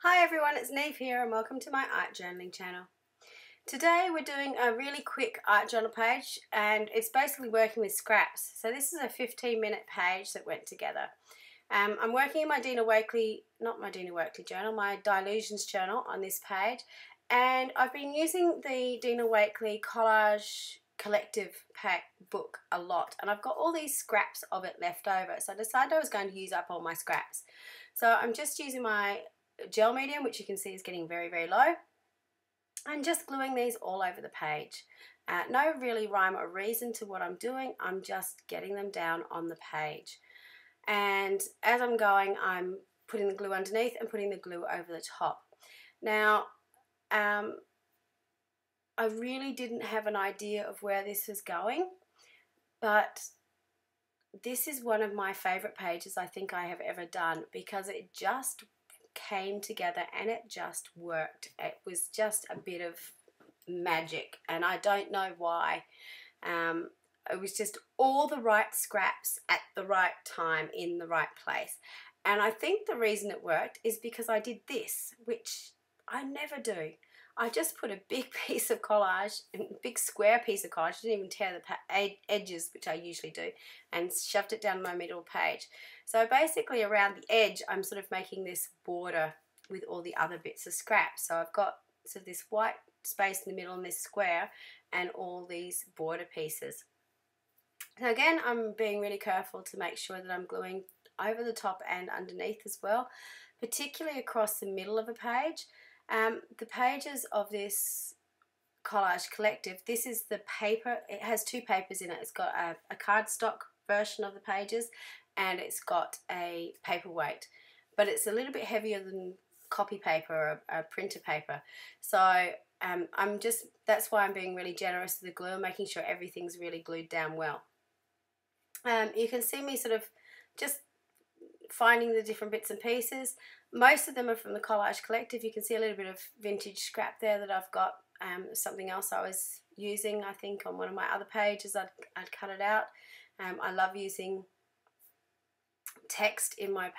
Hi everyone, it's Niamh here and welcome to my art journaling channel. Today we're doing a really quick art journal page and it's basically working with scraps. So this is a 15-minute page that went together. I'm working in my journal, my Dilutions journal on this page, and I've been using the Dina Wakley Collage Collective book a lot, and I've got all these scraps of it left over, so I decided I was going to use up all my scraps. So I'm just using my gel medium, which you can see is getting very low, and just gluing these all over the page. No really rhyme or reason to what I'm doing, I'm just getting them down on the page. And as I'm going, I'm putting the glue underneath and putting the glue over the top. Now, I really didn't have an idea of where this was going, but this is one of my favorite pages I think I have ever done, because it just came together and it just worked. It was just a bit of magic, and I don't know why. It was just all the right scraps at the right time in the right place. And I think the reason it worked is because I did this, which I never do. I just put a big piece of collage, a big square piece of collage, didn't even tear the edges, which I usually do, and shoved it down my middle page. So basically around the edge, I'm sort of making this border with all the other bits of scrap. So I've got sort of this white space in the middle and this square and all these border pieces. So again, I'm being really careful to make sure that I'm gluing over the top and underneath as well, particularly across the middle of a page. The pages of this collage collective, this is the paper, it has two papers in it. It's got a cardstock version of the pages and it's got a paperweight, but it's a little bit heavier than copy paper or printer paper. So that's why I'm being really generous with the glue, making sure everything's really glued down well. You can see me sort of just finding the different bits and pieces. Most of them are from the Collage Collective. You can see a little bit of vintage scrap there that I've got. Something else I was using, I think, on one of my other pages. I'd cut it out. I love using text in my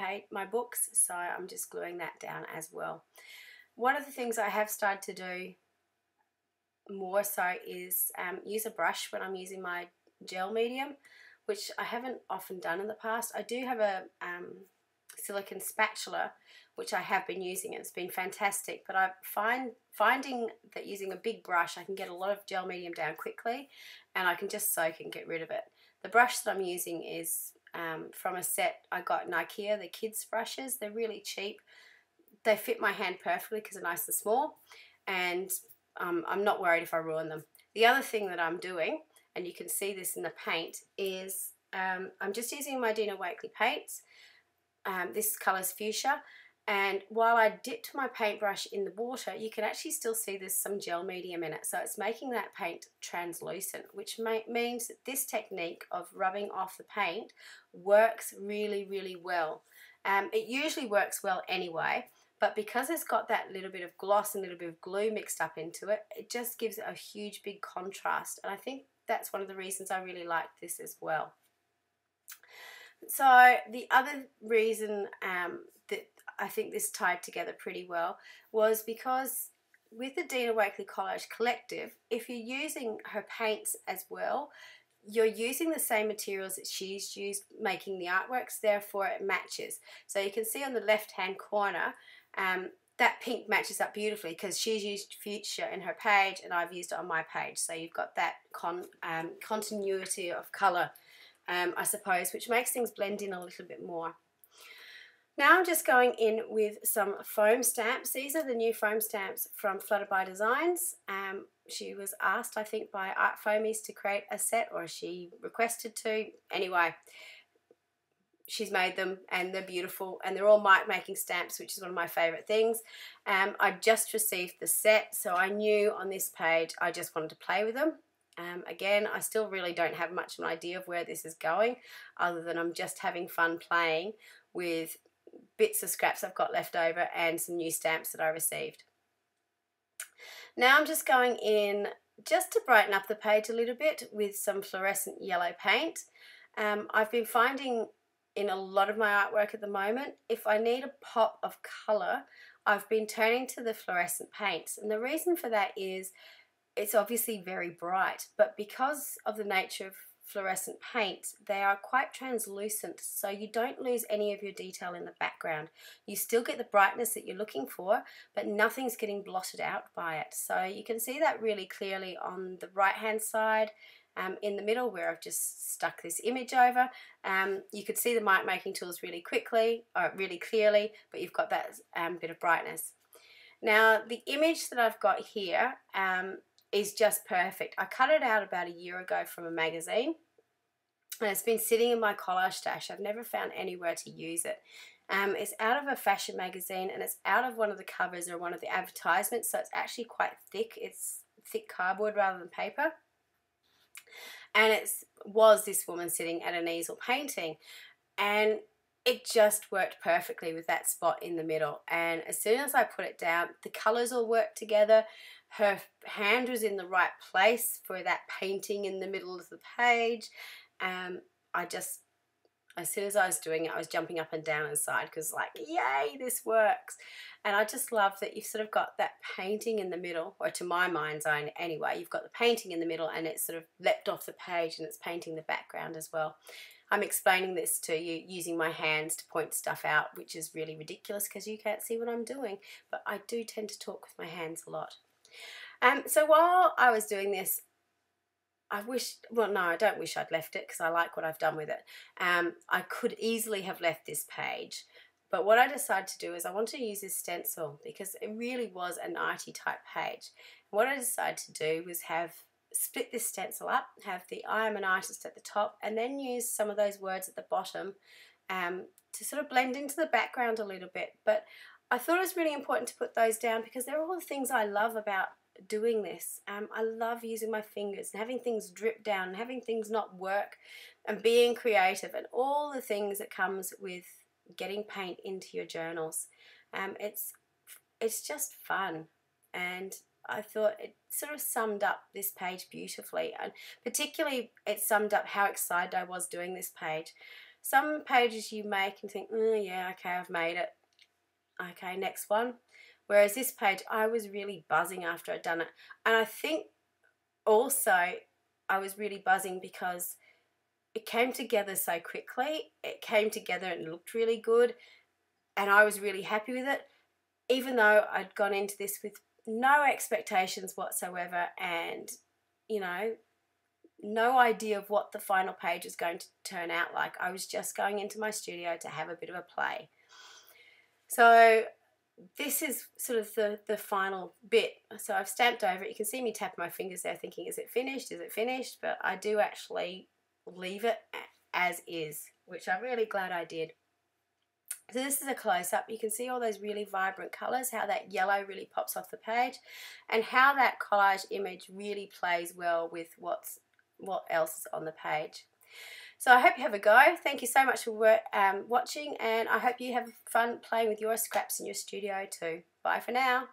books, so I'm just gluing that down as well. One of the things I have started to do more so is use a brush when I'm using my gel medium, which I haven't often done in the past. I do have a silicone spatula, which I have been using, and it's been fantastic, but I'm finding that using a big brush I can get a lot of gel medium down quickly and I can just soak and get rid of it. The brush that I'm using is from a set I got in IKEA, the kids brushes. They're really cheap. They fit my hand perfectly because they're nice and small, and I'm not worried if I ruin them. The other thing that I'm doing, and you can see this in the paint, is I'm just using my Dina Wakley paints. This colour's fuchsia, and while I dipped my paintbrush in the water, you can actually still see there's some gel medium in it, so it's making that paint translucent, which means that this technique of rubbing off the paint works really well. It usually works well anyway, but because it's got that little bit of gloss and a little bit of glue mixed up into it, it just gives it a huge big contrast, and I think that's one of the reasons I really like this as well. So the other reason that I think this tied together pretty well was because with the Dina Wakley Collage Collective, if you're using her paints as well, you're using the same materials that she's used making the artworks, therefore it matches. So you can see on the left hand corner, that pink matches up beautifully because she's used fuchsia in her page and I've used it on my page. So you've got that continuity of colour, I suppose, which makes things blend in a little bit more. Now I'm just going in with some foam stamps. These are the new foam stamps from Fluttered by Designs. She was asked, I think, by Art Foamies to create a set, or she requested to. Anyway, she's made them and they're beautiful, and they're all mark making stamps, which is one of my favourite things. I just received the set, so I knew on this page I just wanted to play with them. Again, I still really don't have much of an idea of where this is going, other than I'm just having fun playing with bits of scraps I've got left over and some new stamps that I received. Now I'm just going in just to brighten up the page a little bit with some fluorescent yellow paint. I've been finding in a lot of my artwork at the moment. If I need a pop of colour, I've been turning to the fluorescent paints, and the reason for that is it's obviously very bright, but because of the nature of fluorescent paints, they are quite translucent, so you don't lose any of your detail in the background. You still get the brightness that you're looking for, but nothing's getting blotted out by it. So you can see that really clearly on the right hand side, in the middle where I've just stuck this image over. You could see the mark making tools really quickly, or really clearly, but you've got that bit of brightness. Now the image that I've got here is just perfect. I cut it out about a year ago from a magazine, and it's been sitting in my collage stash. I've never found anywhere to use it. It's out of a fashion magazine, and it's out of one of the covers or one of the advertisements, so it's actually quite thick. It's thick cardboard rather than paper. And it was this woman sitting at an easel painting, and it just worked perfectly with that spot in the middle. And as soon as I put it down, the colours all worked together. Her hand was in the right place for that painting in the middle of the page. As soon as I was doing it, I was jumping up and down inside because, like, yay, this works. And I just love that you've sort of got that painting in the middle, or to my mind's eye anyway, you've got the painting in the middle and it's sort of leapt off the page and it's painting the background as well. I'm explaining this to you using my hands to point stuff out, which is really ridiculous because you can't see what I'm doing, but I do tend to talk with my hands a lot. So while I was doing this, I don't wish I'd left it because I like what I've done with it. I could easily have left this page, but what I decided to do is I want to use this stencil because it really was a 90 type page. What I decided to do was split this stencil up, have the I am an artist at the top, and then use some of those words at the bottom to sort of blend into the background a little bit. But I thought it was really important to put those down because they're all the things I love about doing this. I love using my fingers and having things drip down and having things not work and being creative and all the things that comes with getting paint into your journals. It's just fun, and I thought it sort of summed up this page beautifully, and particularly it summed up how excited I was doing this page. Some pages you make and think, oh yeah, okay, I've made it, okay, next one. Whereas this page, I was really buzzing after I'd done it. And I think also I was really buzzing because it came together so quickly. It came together and it looked really good. And I was really happy with it, even though I'd gone into this with no expectations whatsoever and, you know, no idea of what the final page is going to turn out like. I was just going into my studio to have a bit of a play. So this is sort of the final bit. So I've stamped over it. You can see me tap my fingers there thinking, is it finished? Is it finished? But I do actually leave it as is, which I'm really glad I did. So this is a close-up. You can see all those really vibrant colours, how that yellow really pops off the page, and how that collage image really plays well with what else is on the page. So I hope you have a go. Thank you so much for watching, and I hope you have fun playing with your scraps in your studio too. Bye for now.